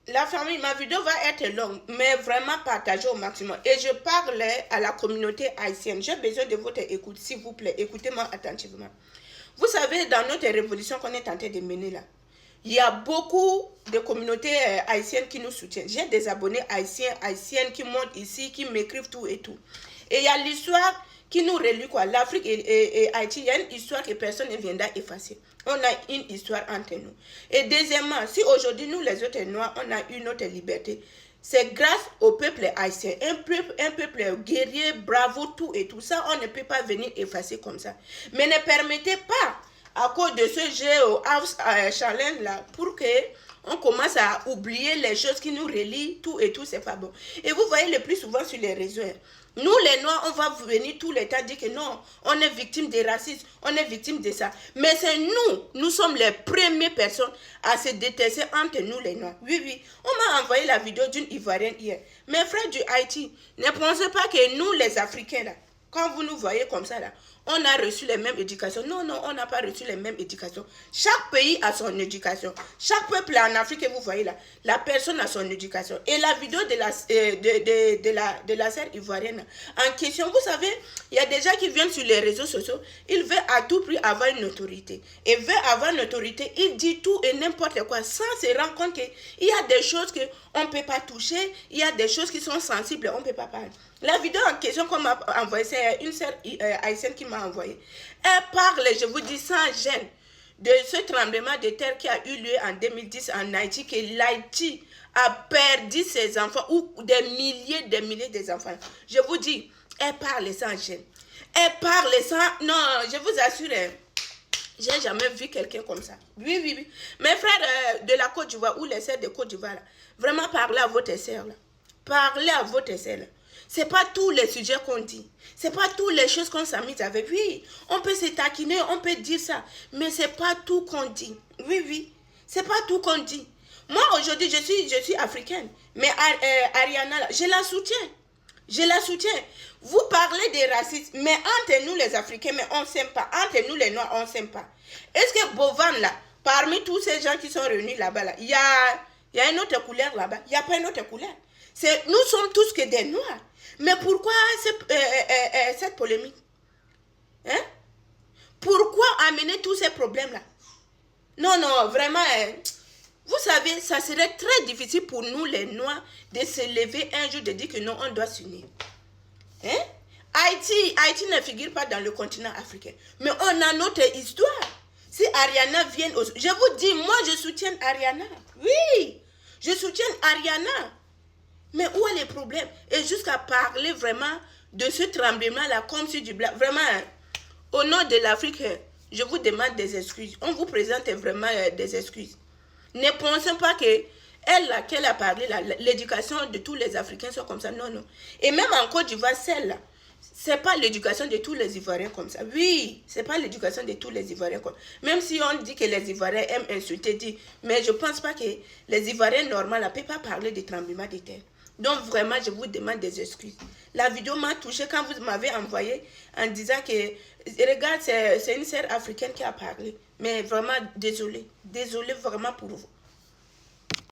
La famille, ma vidéo va être longue, mais vraiment partagée au maximum. Et je parle à la communauté haïtienne. J'ai besoin de votre écoute, s'il vous plaît. Écoutez-moi attentivement. Vous savez, dans notre révolution qu'on est en train de mener là, il y a beaucoup de communautés haïtiennes qui nous soutiennent. J'ai des abonnés haïtiens, haïtiennes qui montent ici, qui m'écrivent tout et tout. Et il y a l'histoire qui nous relie, quoi. L'Afrique et Haïti, il y a une histoire que personne ne viendra effacer. On a une histoire entre nous. Et deuxièmement, si aujourd'hui, nous, les autres Noirs, on a eu notre liberté, c'est grâce au peuple haïtien, un peuple guerrier, bravo, tout et tout ça, on ne peut pas venir effacer comme ça. Mais ne permettez pas, à cause de ce jeu au House Challenge là, pour que on commence à oublier les choses qui nous relient, tout et tout, c'est pas bon. Et vous voyez le plus souvent sur les réseaux, nous les Noirs, on va venir tout le temps dire que non, on est victime de racisme, on est victime de ça. Mais c'est nous sommes les premières personnes à se détester entre nous les Noirs. Oui, oui, on m'a envoyé la vidéo d'une Ivoirienne hier. Mes frères du Haïti, ne pensez pas que nous les Africains là, quand vous nous voyez comme ça là, on a reçu les mêmes éducations. Non, non, on n'a pas reçu les mêmes éducations. Chaque pays a son éducation. Chaque peuple en Afrique, que vous voyez là, la personne a son éducation. Et la vidéo de la sœur ivoirienne en question, vous savez, il y a des gens qui viennent sur les réseaux sociaux, ils veulent à tout prix avoir une autorité. Et veulent avoir une autorité, ils disent tout et n'importe quoi, sans se rendre compte qu'il y a des choses qu'on ne peut pas toucher, il y a des choses qui sont sensibles, on ne peut pas parler. La vidéo en question qu'on m'a envoyée, c'est une sœur haïtienne qui m'a envoyé. Elle parle, je vous dis sans gêne, de ce tremblement de terre qui a eu lieu en 2010 en Haïti, que l'Haïti a perdu ses enfants, ou des milliers des enfants. Je vous dis, elle parle sans gêne. Elle parle sans... Non, je vous assure, j'ai jamais vu quelqu'un comme ça. Oui, oui, oui. Mes frères de la Côte d'Ivoire, ou les sœurs de Côte d'Ivoire, vraiment parlez à votre sœur. Parlez à votre sœur. C'est pas tous les sujets qu'on dit. C'est pas toutes les choses qu'on s'amuse avec. Oui, on peut se taquiner, on peut dire ça. Mais c'est pas tout qu'on dit. Oui, oui. C'est pas tout qu'on dit. Moi, aujourd'hui, je suis africaine. Mais Ariana, je la soutiens. Je la soutiens. Vous parlez des racistes, mais entre nous les Africains, mais on ne s'aime pas. Entre nous les Noirs, on ne s'aime pas. Est-ce que Bovan, là, parmi tous ces gens qui sont réunis là-bas, là, il y a une autre couleur là-bas? Il n'y a pas une autre couleur. Nous sommes tous que des Noirs. Mais pourquoi cette polémique? Hein? Pourquoi amener tous ces problèmes-là? Non, non, vraiment, vous savez, ça serait très difficile pour nous, les Noirs, de se lever un jour de dire que non, on doit s'unir. Hein? Haïti ne figure pas dans le continent africain. Mais on a notre histoire. Si Ariana vient... Je vous dis, moi, je soutiens Ariana. Oui, je soutiens Ariana. Mais où est le problème? Et jusqu'à parler vraiment de ce tremblement-là, comme si du blanc. Vraiment, au nom de l'Afrique, je vous demande des excuses. On vous présente vraiment des excuses. Ne pensez pas que qu'elle a parlé, l'éducation de tous les Africains sont comme ça. Non, non. Et même en Côte d'Ivoire, celle-là, c'est pas l'éducation de tous les Ivoiriens comme ça. Oui, c'est pas l'éducation de tous les Ivoiriens comme ça. Même si on dit que les Ivoiriens aiment insulter, mais je pense pas que les Ivoiriens normaux ne peuvent pas parler de tremblement de terre. Donc vraiment, je vous demande des excuses. La vidéo m'a touchée quand vous m'avez envoyé en disant que, regarde, c'est une sœur africaine qui a parlé. Mais vraiment, désolé. Désolé vraiment pour vous.